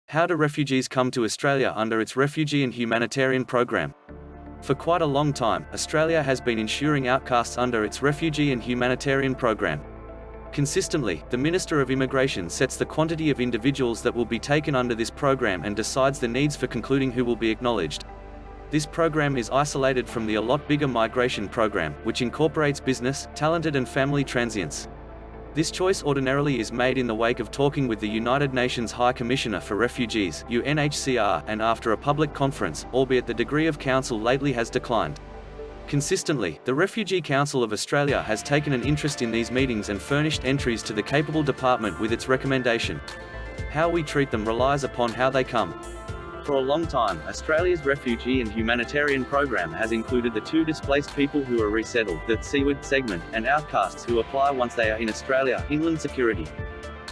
How do refugees come to Australia under its Refugee and Humanitarian Program? For quite a long time, Australia has been insuring outcasts under its Refugee and Humanitarian Program. Consistently, the Minister of Immigration sets the quantity of individuals that will be taken under this program and decides the needs for concluding who will be acknowledged. This program is isolated from the a lot bigger migration program, which incorporates business, talented and family transients. This choice ordinarily is made in the wake of talking with the United Nations High Commissioner for Refugees (UNHCR) and after a public conference, albeit the degree of council lately has declined. Consistently, the Refugee Council of Australia has taken an interest in these meetings and furnished entries to the capable department with its recommendation. How we treat them relies upon how they come. For a long time, Australia's Refugee and Humanitarian Program has included the two displaced people who are resettled, the SEWAD segment, and outcasts who apply once they are in Australia, inland security.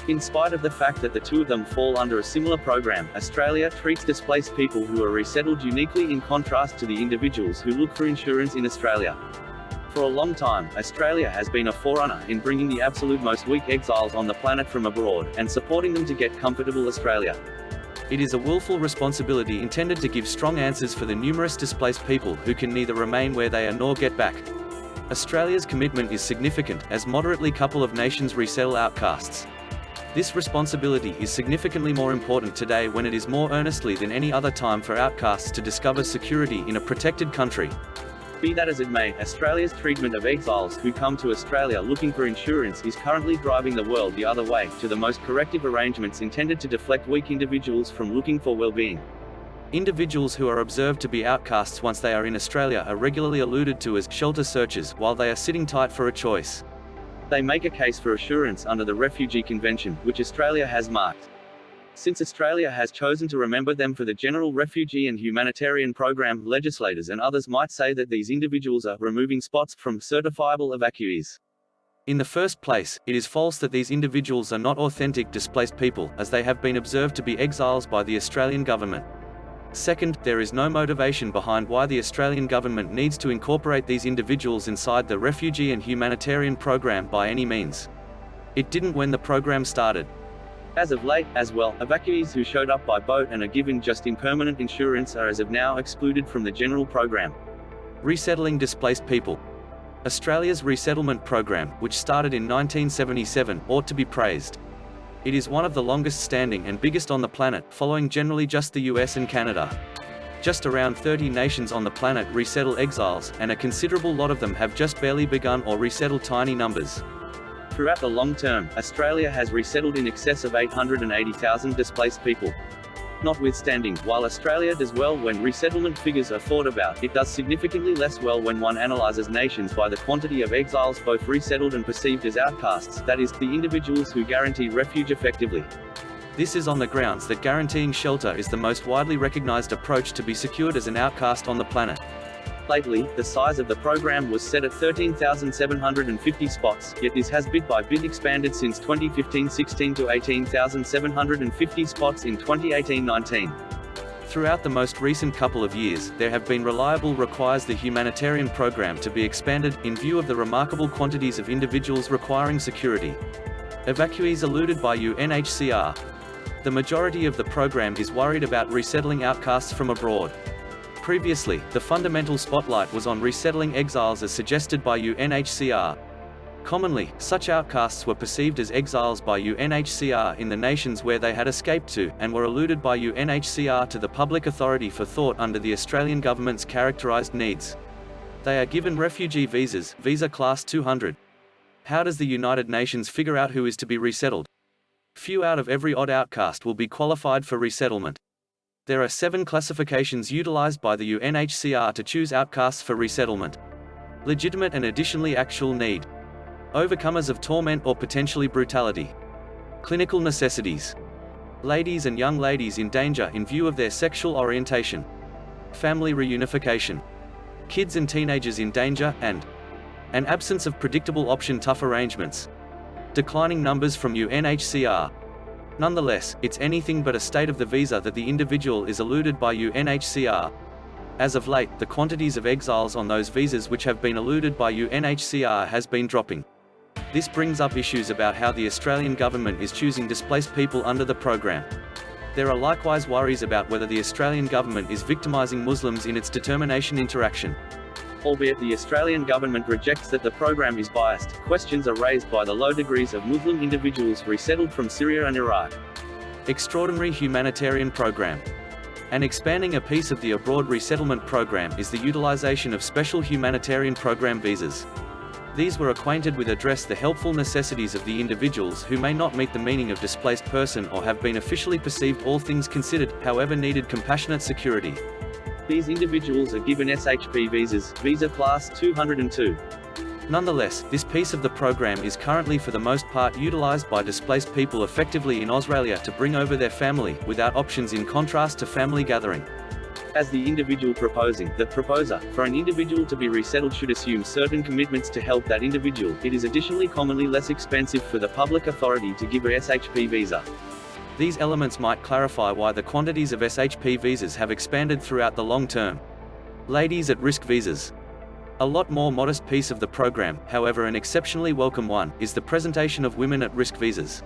In spite of the fact that the two of them fall under a similar program, Australia treats displaced people who are resettled uniquely in contrast to the individuals who look for insurance in Australia. For a long time, Australia has been a forerunner in bringing the absolute most weak exiles on the planet from abroad, and supporting them to get comfortable Australia. It is a willful responsibility intended to give strong answers for the numerous displaced people who can neither remain where they are nor get back. Australia's commitment is significant, as moderately couple of nations resettle outcasts. This responsibility is significantly more important today when it is more earnestly than any other time for outcasts to discover security in a protected country. Be that as it may, Australia's treatment of exiles who come to Australia looking for insurance is currently driving the world the other way, to the most corrective arrangements intended to deflect weak individuals from looking for well-being. Individuals who are observed to be outcasts once they are in Australia are regularly alluded to as shelter searchers while they are sitting tight for a choice. They make a case for assurance under the Refugee Convention, which Australia has marked. Since Australia has chosen to remember them for the General Refugee and Humanitarian Program, legislators and others might say that these individuals are removing spots from certifiable evacuees. In the first place, it is false that these individuals are not authentic displaced people, as they have been observed to be exiles by the Australian government. Second, there is no motivation behind why the Australian government needs to incorporate these individuals inside the Refugee and Humanitarian Program by any means. It didn't when the program started. As of late, as well, evacuees who showed up by boat and are given just impermanent insurance are as of now excluded from the general program. Resettling displaced people. Australia's resettlement program, which started in 1977, ought to be praised. It is one of the longest standing and biggest on the planet, following generally just the US and Canada. Just around 30 nations on the planet resettle exiles, and a considerable lot of them have just barely begun or resettle tiny numbers. Throughout the long term, Australia has resettled in excess of 880,000 displaced people. Notwithstanding, while Australia does well when resettlement figures are thought about, it does significantly less well when one analyses nations by the quantity of exiles both resettled and perceived as outcasts, that is, the individuals who guarantee refuge effectively. This is on the grounds that guaranteeing shelter is the most widely recognised approach to be secured as an outcast on the planet. Lately, the size of the program was set at 13,750 spots, yet this has bit by bit expanded since 2015-16 to 18,750 spots in 2018-19. Throughout the most recent couple of years, there have been reliable requires the humanitarian program to be expanded, in view of the remarkable quantities of individuals requiring security. Evacuees eluded by UNHCR. The majority of the program is worried about resettling outcasts from abroad. Previously, the fundamental spotlight was on resettling exiles as suggested by UNHCR. Commonly, such outcasts were perceived as exiles by UNHCR in the nations where they had escaped to, and were alluded by UNHCR to the public authority for thought under the Australian government's characterised needs. They are given refugee visas, visa class 200. How does the United Nations figure out who is to be resettled? Few out of every odd outcast will be qualified for resettlement. There are 7 classifications utilised by the UNHCR to choose outcasts for resettlement. Legitimate and additionally actual need. Overcomers of torment or potentially brutality. Clinical necessities. Ladies and young ladies in danger in view of their sexual orientation. Family reunification. Kids and teenagers in danger, and an absence of predictable option tough arrangements. Declining numbers from UNHCR. Nonetheless, it's anything but a state of the visa that the individual is eluded by UNHCR. As of late, the quantities of exiles on those visas which have been eluded by UNHCR has been dropping. This brings up issues about how the Australian government is choosing displaced people under the program. There are likewise worries about whether the Australian government is victimising Muslims in its determination interaction. Albeit the Australian government rejects that the program is biased, questions are raised by the low degrees of Muslim individuals resettled from Syria and Iraq. Extraordinary Humanitarian Program. And expanding a piece of the abroad resettlement program is the utilization of special humanitarian program visas. These were acquainted with address the helpful necessities of the individuals who may not meet the meaning of displaced person or have been officially perceived, all things considered, however needed compassionate security. These individuals are given SHP visas, visa class 202. Nonetheless, this piece of the program is currently for the most part utilized by displaced people effectively in Australia to bring over their family, without options in contrast to family gathering. As the individual proposing, the proposer, for an individual to be resettled should assume certain commitments to help that individual, it is additionally commonly less expensive for the public authority to give a SHP visa. These elements might clarify why the quantities of SHP visas have expanded throughout the long term. Ladies at risk visas. A lot more modest piece of the program, however an exceptionally welcome one, is the presentation of women at risk visas.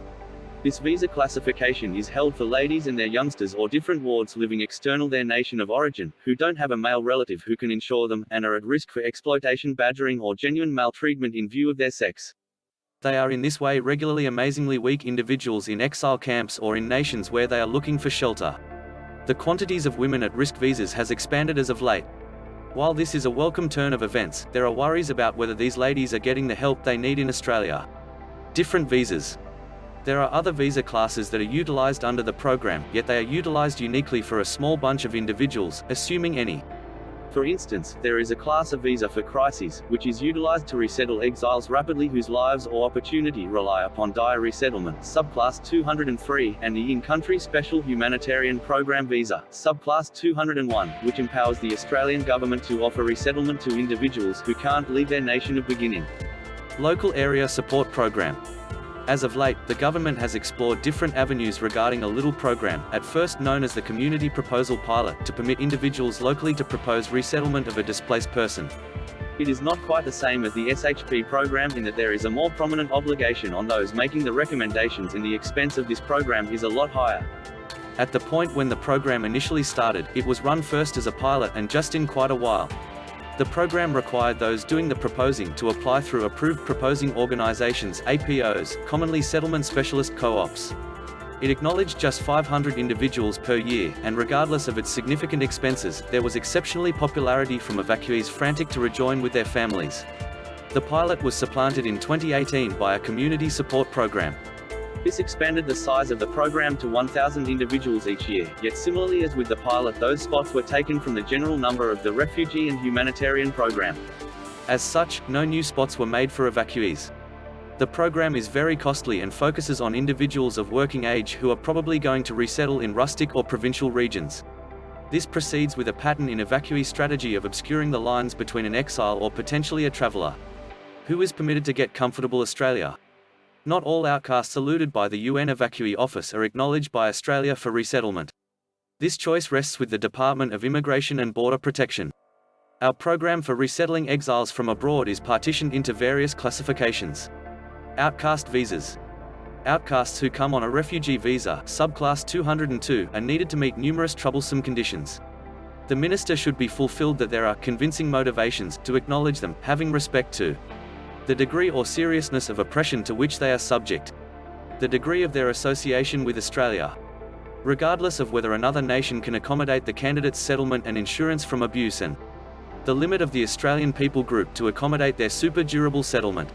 This visa classification is held for ladies and their youngsters or different wards living external their nation of origin, who don't have a male relative who can insure them, and are at risk for exploitation, badgering or genuine maltreatment in view of their sex. They are in this way regularly amazingly weak individuals in exile camps or in nations where they are looking for shelter. The quantities of women at risk visas has expanded as of late. While this is a welcome turn of events, there are worries about whether these ladies are getting the help they need in Australia. Different visas. There are other visa classes that are utilized under the program, yet they are utilized uniquely for a small bunch of individuals, assuming any. For instance, there is a class of visa for crises, which is utilized to resettle exiles rapidly whose lives or opportunity rely upon dire resettlement, subclass 203, and the in-country special humanitarian program visa, subclass 201, which empowers the Australian government to offer resettlement to individuals who can't leave their nation of beginning. Local Area Support Program. As of late, the government has explored different avenues regarding a little program, at first known as the Community Proposal Pilot, to permit individuals locally to propose resettlement of a displaced person. It is not quite the same as the SHP program in that there is a more prominent obligation on those making the recommendations, and the expense of this program is a lot higher. At the point when the program initially started, it was run first as a pilot and just in quite a while. The program required those doing the proposing to apply through approved proposing organizations, APOs, commonly settlement specialist co-ops. It acknowledged just 500 individuals per year, and regardless of its significant expenses, there was exceptionally popularity from evacuees frantic to rejoin with their families. The pilot was supplanted in 2018 by a community support program. This expanded the size of the program to 1,000 individuals each year, yet similarly as with the pilot, those spots were taken from the general number of the Refugee and Humanitarian Program. As such, no new spots were made for evacuees. The program is very costly and focuses on individuals of working age who are probably going to resettle in rustic or provincial regions. This proceeds with a pattern in evacuee strategy of obscuring the lines between an exile or potentially a traveller who is permitted to get comfortable Australia. Not all outcasts eluded by the UN Evacuee Office are acknowledged by Australia for resettlement. This choice rests with the Department of Immigration and Border Protection. Our program for resettling exiles from abroad is partitioned into various classifications. Outcast visas. Outcasts who come on a refugee visa, subclass 202, are needed to meet numerous troublesome conditions. The minister should be fulfilled that there are convincing motivations to acknowledge them, having respect to the degree or seriousness of oppression to which they are subject, the degree of their association with Australia, regardless of whether another nation can accommodate the candidate's settlement and insurance from abuse, and the limit of the Australian people group to accommodate their super durable settlement.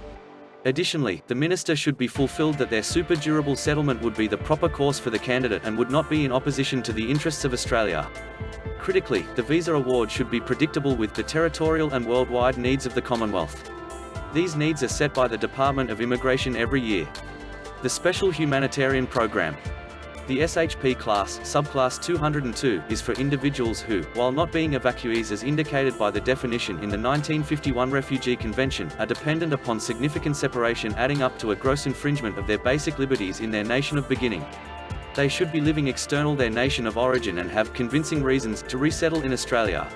Additionally, the minister should be fulfilled that their super durable settlement would be the proper course for the candidate and would not be in opposition to the interests of Australia. Critically, the visa award should be predictable with the territorial and worldwide needs of the Commonwealth. These needs are set by the Department of Immigration every year. The Special Humanitarian Program. The SHP class, subclass 202, is for individuals who, while not being evacuees as indicated by the definition in the 1951 Refugee Convention, are dependent upon significant separation adding up to a gross infringement of their basic liberties in their nation of beginning. They should be living external their nation of origin and have convincing reasons to resettle in Australia.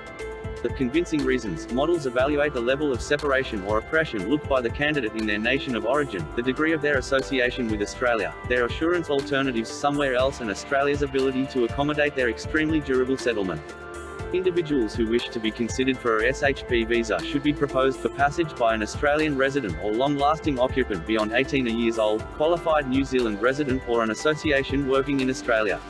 The convincing reasons models evaluate the level of separation or oppression looked by the candidate in their nation of origin, the degree of their association with Australia, their assurance alternatives somewhere else, and Australia's ability to accommodate their extremely durable settlement. Individuals who wish to be considered for a SHP visa should be proposed for passage by an Australian resident or long-lasting occupant beyond 18 years old, qualified New Zealand resident, or an association working in Australia.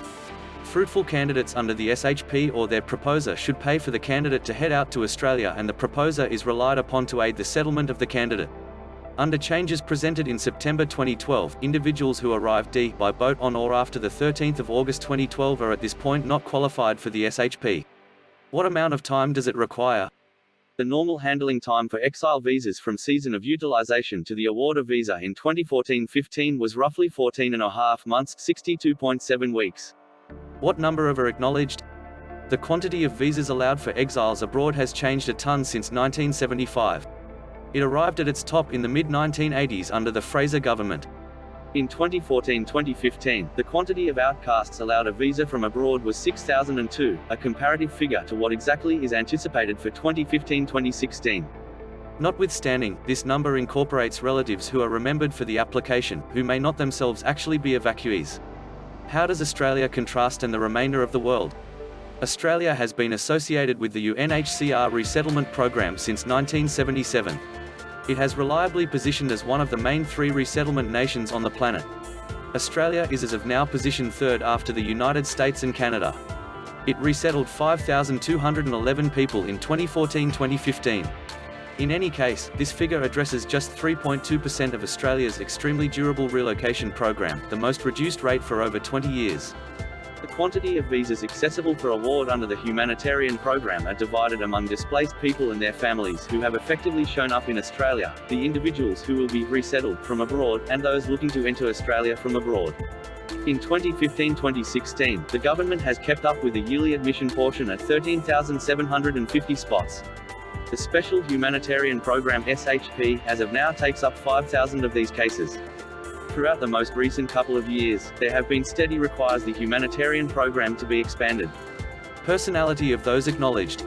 Fruitful candidates under the SHP or their proposer should pay for the candidate to head out to Australia, and the proposer is relied upon to aid the settlement of the candidate. Under changes presented in September 2012, individuals who arrived by boat on or after the 13th of August 2012 are at this point not qualified for the SHP. What amount of time does it require? The normal handling time for exile visas from season of utilization to the award of visa in 2014-15 was roughly 14.5 months, 62.7 weeks. What number are acknowledged? The quantity of visas allowed for exiles abroad has changed a ton since 1975. It arrived at its top in the mid-1980s under the Fraser government. In 2014-2015, the quantity of outcasts allowed a visa from abroad was 6,002, a comparative figure to what exactly is anticipated for 2015-2016. Notwithstanding, this number incorporates relatives who are remembered for the application, who may not themselves actually be evacuees. How does Australia contrast in the remainder of the world? Australia has been associated with the UNHCR resettlement program since 1977. It has reliably positioned as one of the main 3 resettlement nations on the planet. Australia is as of now positioned 3rd after the United States and Canada. It resettled 5,211 people in 2014-2015. In any case, this figure addresses just 3.2% of Australia's extremely durable relocation program, the most reduced rate for over 20 years. The quantity of visas accessible for award under the humanitarian program are divided among displaced people and their families who have effectively shown up in Australia, the individuals who will be resettled from abroad, and those looking to enter Australia from abroad. In 2015-2016, the government has kept up with the yearly admission portion at 13,750 spots. The Special Humanitarian Program SHP, as of now, takes up 5,000 of these cases. Throughout the most recent couple of years, there have been steady requires the humanitarian program to be expanded. Personality of those acknowledged.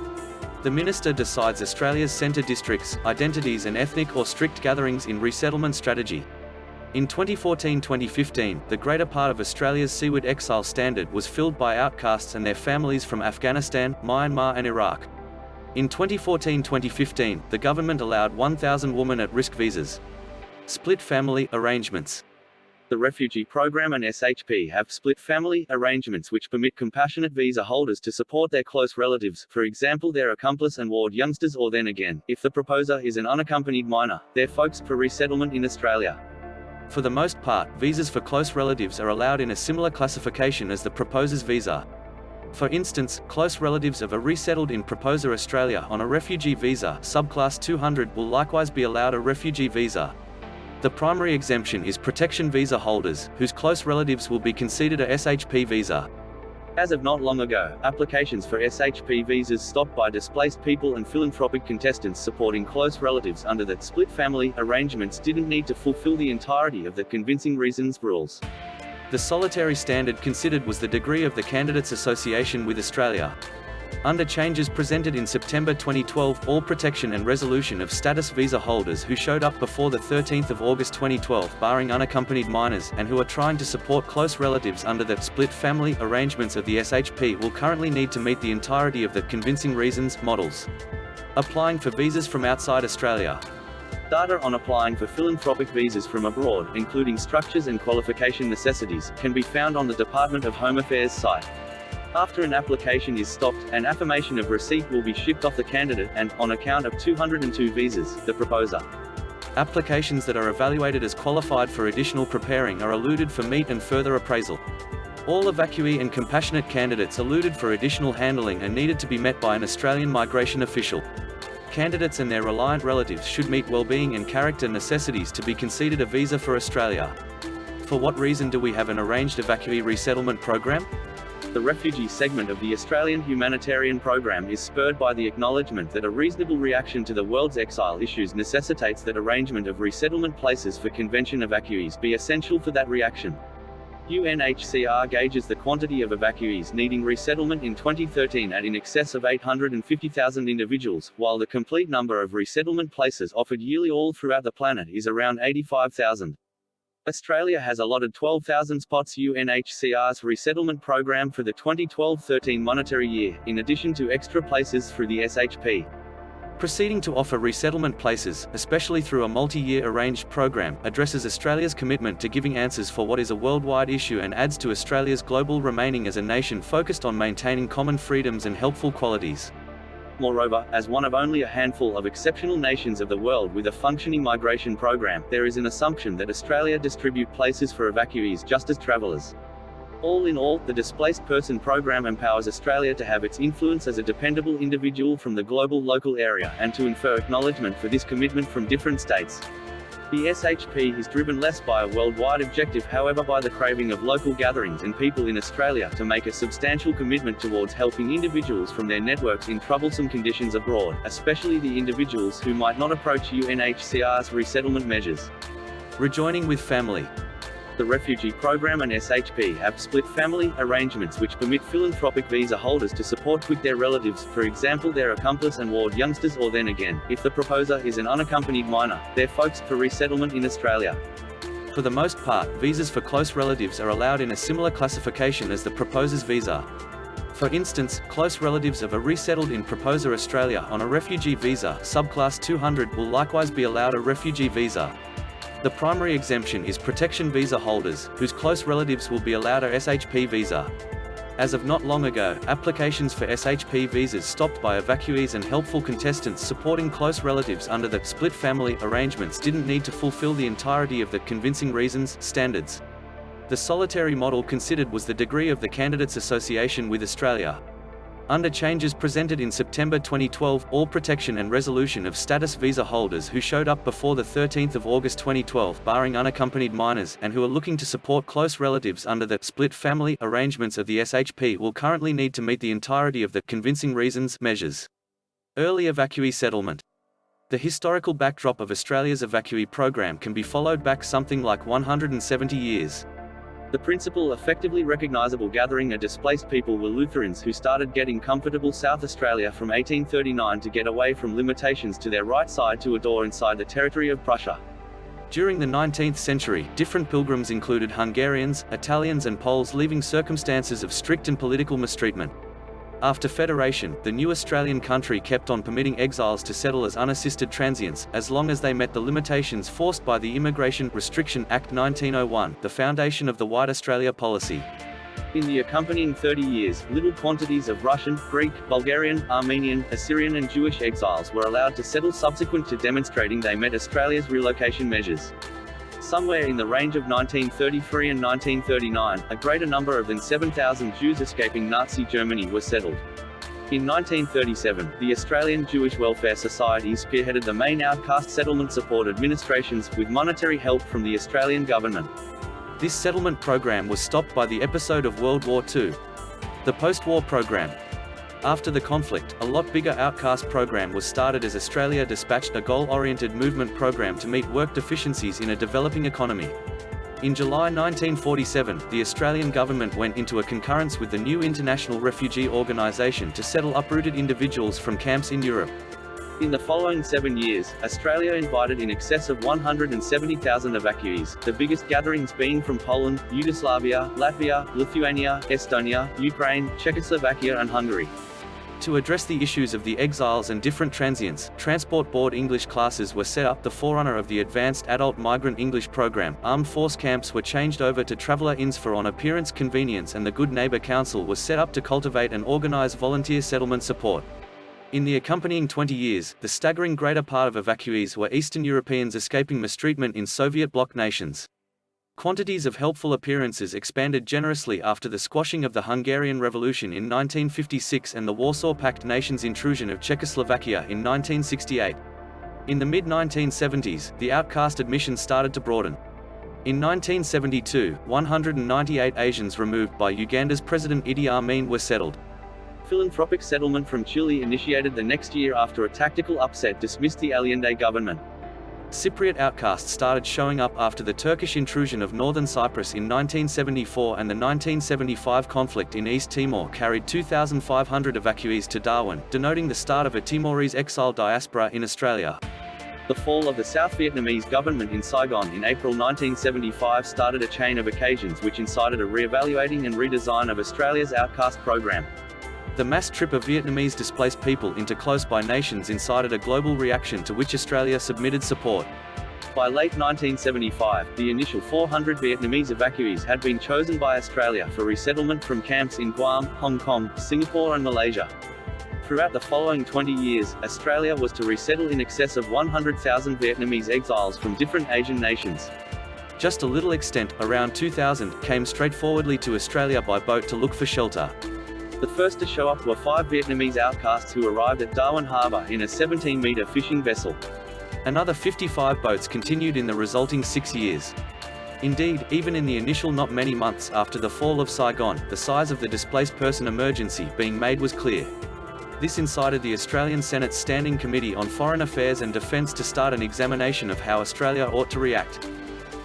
The Minister decides Australia's centre districts, identities and ethnic or strict gatherings in resettlement strategy. In 2014-2015, the greater part of Australia's seaward exile standard was filled by outcasts and their families from Afghanistan, Myanmar and Iraq. In 2014-2015, the government allowed 1,000 women at risk visas. Split family arrangements. The refugee program and SHP have split family arrangements which permit compassionate visa holders to support their close relatives, for example their accomplice and ward youngsters, or then again, if the proposer is an unaccompanied minor, their folks, for resettlement in Australia. For the most part, visas for close relatives are allowed in a similar classification as the proposer's visa. For instance, close relatives of a resettled in proposer Australia on a refugee visa, subclass 200, will likewise be allowed a refugee visa. The primary exemption is protection visa holders, whose close relatives will be conceded a SHP visa. As of not long ago, applications for SHP visas stopped by displaced people and philanthropic contestants supporting close relatives under the split family arrangements didn't need to fulfill the entirety of the convincing reasons rules. The solitary standard considered was the degree of the candidate's association with Australia. Under changes presented in September 2012, all protection and resolution of status visa holders who showed up before the 13th of August 2012, barring unaccompanied minors, and who are trying to support close relatives under the split family arrangements of the SHP will currently need to meet the entirety of the convincing reasons models. Applying for visas from outside Australia. Data on applying for philanthropic visas from abroad, including structures and qualification necessities, can be found on the Department of Home Affairs site. After an application is stopped, an affirmation of receipt will be shipped off the candidate and, on account of 202 visas, the proposer. Applications that are evaluated as qualified for additional preparing are alluded for meet and further appraisal. All evacuee and compassionate candidates alluded for additional handling are needed to be met by an Australian migration official. Candidates and their reliant relatives should meet well-being and character necessities to be conceded a visa for Australia. For what reason do we have an arranged evacuee resettlement program? The refugee segment of the Australian humanitarian program is spurred by the acknowledgement that a reasonable reaction to the world's exile issues necessitates that arrangement of resettlement places for convention evacuees be essential for that reaction. UNHCR gauges the quantity of evacuees needing resettlement in 2013 at in excess of 850,000 individuals, while the complete number of resettlement places offered yearly all throughout the planet is around 85,000. Australia has allotted 12,000 spots UNHCR's resettlement program for the 2012-13 monetary year, in addition to extra places through the SHP. Proceeding to offer resettlement places, especially through a multi-year arranged program, addresses Australia's commitment to giving answers for what is a worldwide issue and adds to Australia's global remaining as a nation focused on maintaining common freedoms and helpful qualities. Moreover, as one of only a handful of exceptional nations of the world with a functioning migration program, there is an assumption that Australia distribute places for evacuees just as travellers. All in all, the Displaced Person Program empowers Australia to have its influence as a dependable individual from the global local area, and to infer acknowledgement for this commitment from different states. The SHP is driven less by a worldwide objective, however by the craving of local gatherings and people in Australia to make a substantial commitment towards helping individuals from their networks in troublesome conditions abroad, especially the individuals who might not approach UNHCR's resettlement measures. Rejoining with family. The Refugee Program and SHP have split family arrangements which permit philanthropic visa holders to support quick their relatives, for example their accomplice and ward youngsters, or then again, if the proposer is an unaccompanied minor, their folks, for resettlement in Australia. For the most part, visas for close relatives are allowed in a similar classification as the proposer's visa. For instance, close relatives of a resettled in Proposer Australia on a refugee visa subclass 200 will likewise be allowed a refugee visa. The primary exemption is protection visa holders, whose close relatives will be allowed a SHP visa. As of not long ago, applications for SHP visas stopped by evacuees and helpful contestants supporting close relatives under the split family arrangements didn't need to fulfill the entirety of the convincing reasons standards. The solitary model considered was the degree of the candidate's association with Australia. Under changes presented in September 2012, all protection and resolution of status visa holders who showed up before the 13th of August 2012, barring unaccompanied minors, and who are looking to support close relatives under the split family arrangements of the SHP will currently need to meet the entirety of the convincing reasons measures. Early evacuee settlement. The historical backdrop of Australia's evacuee program can be followed back something like 170 years. The principal effectively recognisable gathering of displaced people were Lutherans who started getting comfortable South Australia from 1839 to get away from limitations to their right side to a door inside the territory of Prussia. During the 19th century, different pilgrims included Hungarians, Italians and Poles, leaving circumstances of strict and political mistreatment. After Federation, the new Australian country kept on permitting exiles to settle as unassisted transients, as long as they met the limitations forced by the Immigration Restriction Act 1901, the foundation of the White Australia policy. In the accompanying 30 years, little quantities of Russian, Greek, Bulgarian, Armenian, Assyrian and Jewish exiles were allowed to settle subsequent to demonstrating they met Australia's relocation measures. Somewhere in the range of 1933 and 1939, a greater number of than 7,000 Jews escaping Nazi Germany were settled. In 1937, the Australian Jewish Welfare Society spearheaded the main outcast settlement support administrations, with monetary help from the Australian government. This settlement program was stopped by the episode of World War II. The post-war program. After the conflict, a lot bigger outcast program was started as Australia dispatched a goal-oriented movement program to meet work deficiencies in a developing economy. In July 1947, the Australian government went into a concurrence with the new International Refugee Organisation to settle uprooted individuals from camps in Europe. In the following 7 years, Australia invited in excess of 170,000 evacuees, the biggest gatherings being from Poland, Yugoslavia, Latvia, Lithuania, Estonia, Ukraine, Czechoslovakia and Hungary. To address the issues of the exiles and different transients, Transport Board English classes were set up. The forerunner of the Advanced Adult Migrant English Program, armed force camps were changed over to traveller inns for on-appearance convenience, and the Good Neighbour Council was set up to cultivate and organise volunteer settlement support. In the accompanying 20 years, the staggering greater part of evacuees were Eastern Europeans escaping mistreatment in Soviet bloc nations. Quantities of helpful appearances expanded generously after the squashing of the Hungarian Revolution in 1956 and the Warsaw Pact nations' intrusion of Czechoslovakia in 1968. In the mid-1970s, the outcast admission started to broaden. In 1972, 198 Asians removed by Uganda's President Idi Amin were settled. Philanthropic settlement from Chile initiated the next year after a tactical upset dismissed the Allende government. Cypriot outcasts started showing up after the Turkish intrusion of northern Cyprus in 1974, and the 1975 conflict in East Timor carried 2,500 evacuees to Darwin, denoting the start of a Timorese exile diaspora in Australia. The fall of the South Vietnamese government in Saigon in April 1975 started a chain of occasions which incited a re-evaluating and redesign of Australia's Outcast program. The mass trip of Vietnamese displaced people into close-by nations incited a global reaction to which Australia submitted support. By late 1975, the initial 400 Vietnamese evacuees had been chosen by Australia for resettlement from camps in Guam, Hong Kong, Singapore and Malaysia. Throughout the following 20 years, Australia was to resettle in excess of 100,000 Vietnamese exiles from different Asian nations. Just a little extent, around 2,000, came straightforwardly to Australia by boat to look for shelter. The first to show up were 5 Vietnamese outcasts who arrived at Darwin Harbour in a 17-metre fishing vessel. Another 55 boats continued in the resulting 6 years. Indeed, even in the initial not many months after the fall of Saigon, the size of the displaced person emergency being made was clear. This incited the Australian Senate's Standing Committee on Foreign Affairs and Defence to start an examination of how Australia ought to react.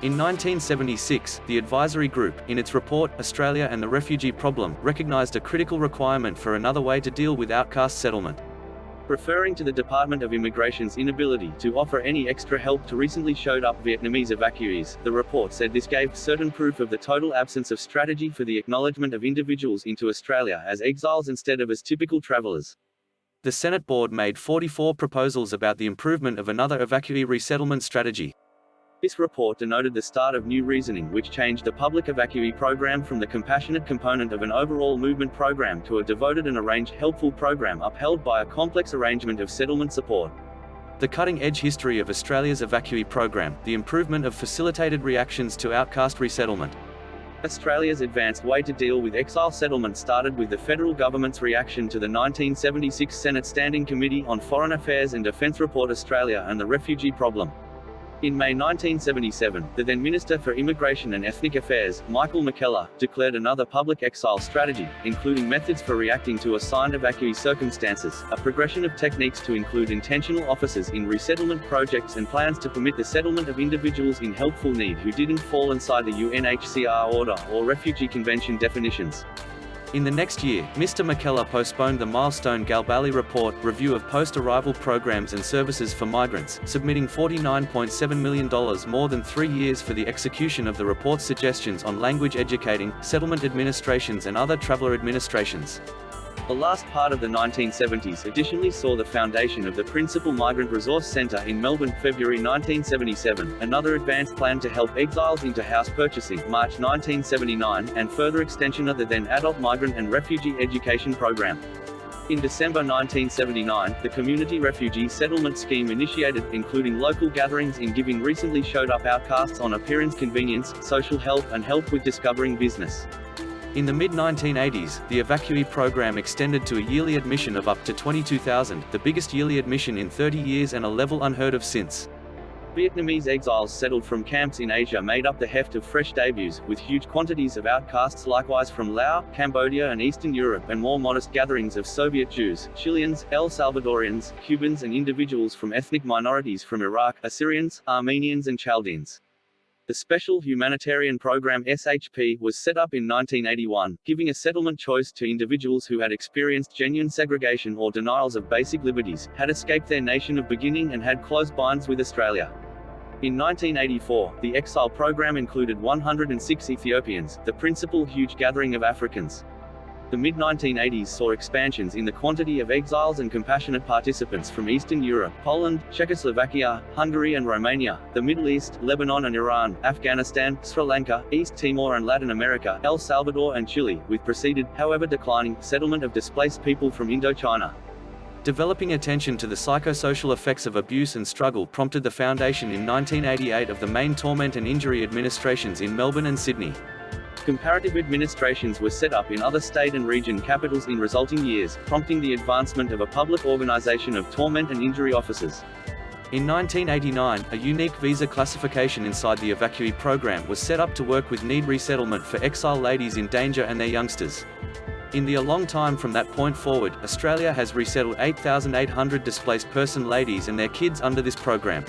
In 1976, the advisory group, in its report, Australia and the Refugee Problem, recognised a critical requirement for another way to deal with outcast settlement. Referring to the Department of Immigration's inability to offer any extra help to recently showed up Vietnamese evacuees, the report said this gave certain proof of the total absence of strategy for the acknowledgement of individuals into Australia as exiles instead of as typical travellers. The Senate board made 44 proposals about the improvement of another evacuee resettlement strategy. This report denoted the start of new reasoning which changed the public evacuee program from the compassionate component of an overall movement program to a devoted and arranged helpful program upheld by a complex arrangement of settlement support. The cutting-edge history of Australia's evacuee program, the improvement of facilitated reactions to outcast resettlement. Australia's advanced way to deal with exile settlement started with the federal government's reaction to the 1976 Senate Standing Committee on Foreign Affairs and Defence report Australia and the Refugee Problem. In May 1977, the then Minister for Immigration and Ethnic Affairs, Michael McKellar, declared another public exile strategy, including methods for reacting to assigned evacuee circumstances, a progression of techniques to include intentional officers in resettlement projects and plans to permit the settlement of individuals in helpful need who didn't fall inside the UNHCR order or Refugee Convention definitions. In the next year, Mr. McKellar postponed the milestone Galbally Report, Review of Post-Arrival Programs and Services for Migrants, submitting $49.7 million, more than 3 years for the execution of the report's suggestions on language educating, settlement administrations and other traveller administrations. The last part of the 1970s additionally saw the foundation of the Principal Migrant Resource Centre in Melbourne, February 1977, another advanced plan to help exiles into house purchasing, March 1979, and further extension of the then Adult Migrant and Refugee Education Program. In December 1979, the Community Refugee Settlement Scheme initiated, including local gatherings in giving recently showed up outcasts on appearance convenience, social help and help with discovering business. In the mid-1980s, the evacuee program extended to a yearly admission of up to 22,000, the biggest yearly admission in 30 years and a level unheard of since. Vietnamese exiles settled from camps in Asia made up the heft of fresh debuts, with huge quantities of outcasts likewise from Laos, Cambodia and Eastern Europe, and more modest gatherings of Soviet Jews, Chileans, El Salvadorians, Cubans and individuals from ethnic minorities from Iraq, Assyrians, Armenians and Chaldeans. The Special Humanitarian Program (SHP) was set up in 1981, giving a settlement choice to individuals who had experienced genuine segregation or denials of basic liberties, had escaped their nation of beginning and had close binds with Australia. In 1984, the Exile program included 106 Ethiopians, the principal huge gathering of Africans. The mid-1980s saw expansions in the quantity of exiles and compassionate participants from Eastern Europe, Poland, Czechoslovakia, Hungary and Romania, the Middle East, Lebanon and Iran, Afghanistan, Sri Lanka, East Timor and Latin America, El Salvador and Chile, with preceded, however declining, settlement of displaced people from Indochina. Developing attention to the psychosocial effects of abuse and struggle prompted the foundation in 1988 of the main torment and injury administrations in Melbourne and Sydney. Comparative administrations were set up in other state and region capitals in resulting years, prompting the advancement of a public organisation of torment and injury officers. In 1989, a unique visa classification inside the evacuee program was set up to work with need resettlement for exile ladies in danger and their youngsters. In the long time from that point forward, Australia has resettled 8,800 displaced person ladies and their kids under this program.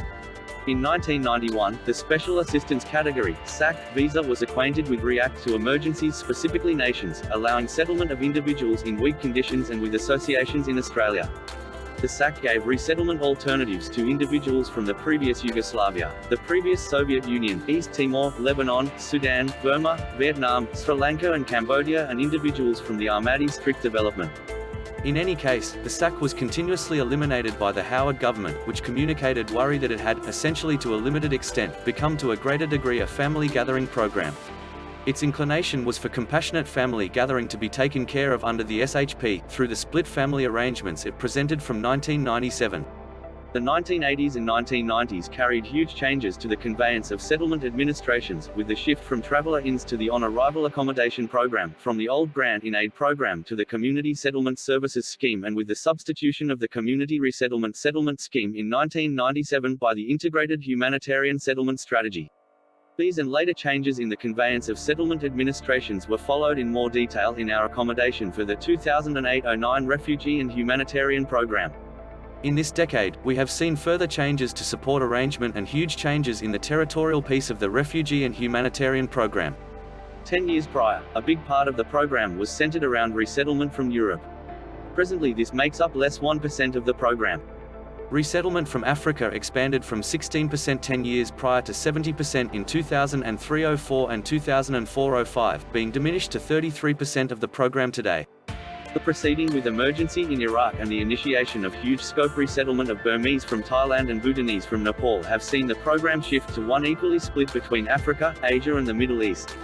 In 1991, the Special Assistance Category (SAC) visa was acquainted with react to emergencies, specifically nations, allowing settlement of individuals in weak conditions and with associations in Australia. The SAC gave resettlement alternatives to individuals from the previous Yugoslavia, the previous Soviet Union, East Timor, Lebanon, Sudan, Burma, Vietnam, Sri Lanka and Cambodia, and individuals from the Ahmadi strict development. In any case, the SAC was continuously eliminated by the Howard government, which communicated worry that it had, essentially to a limited extent, become to a greater degree a family gathering program. Its inclination was for compassionate family gathering to be taken care of under the SHP, through the split family arrangements it presented from 1997. The 1980s and 1990s carried huge changes to the conveyance of settlement administrations, with the shift from traveller inns to the on-arrival accommodation program, from the old grant-in-aid program to the Community Settlement Services Scheme, and with the substitution of the Community Resettlement Settlement Scheme in 1997 by the Integrated Humanitarian Settlement Strategy. These and later changes in the conveyance of settlement administrations were followed in more detail in our accommodation for the 2008-09 Refugee and Humanitarian Program. In this decade, we have seen further changes to support arrangement and huge changes in the territorial piece of the Refugee and Humanitarian Program. 10 years prior, a big part of the program was centered around resettlement from Europe. Presently this makes up less 1% of the program. Resettlement from Africa expanded from 16% 10 years prior to 70% in 2003-04 and 2004-05, being diminished to 33% of the program today. The proceeding with emergency in Iraq and the initiation of huge-scope resettlement of Burmese from Thailand and Bhutanese from Nepal have seen the program shift to one equally split between Africa, Asia and the Middle East.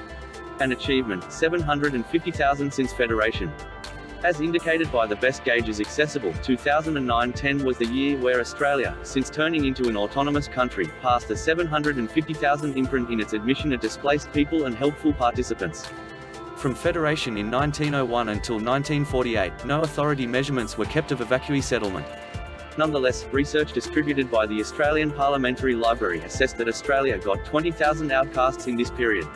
An achievement, 750,000 since Federation. As indicated by the best gauges accessible, 2009-10 was the year where Australia, since turning into an autonomous country, passed the 750,000 imprint in its admission of displaced people and helpful participants. From Federation in 1901 until 1948, no authority measurements were kept of evacuee settlement. Nonetheless, research distributed by the Australian Parliamentary Library assessed that Australia got 20,000 outcasts in this period.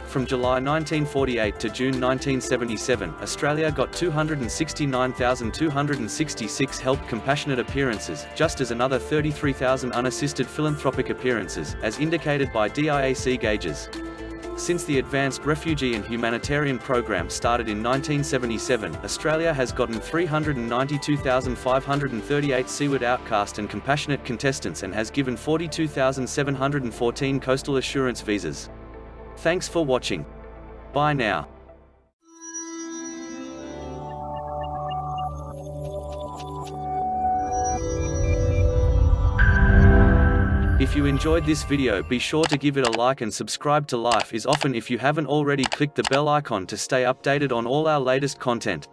From July 1948 to June 1977, Australia got 269,266 helped compassionate appearances, just as another 33,000 unassisted philanthropic appearances, as indicated by DIAC gauges. Since the Advanced Refugee and Humanitarian Program started in 1977, Australia has gotten 392,538 seaward outcast and compassionate contestants and has given 42,714 coastal assurance visas. Thanks for watching. Bye now. If you enjoyed this video, be sure to give it a like and subscribe to Life is Often if you haven't already. Click the bell icon to stay updated on all our latest content.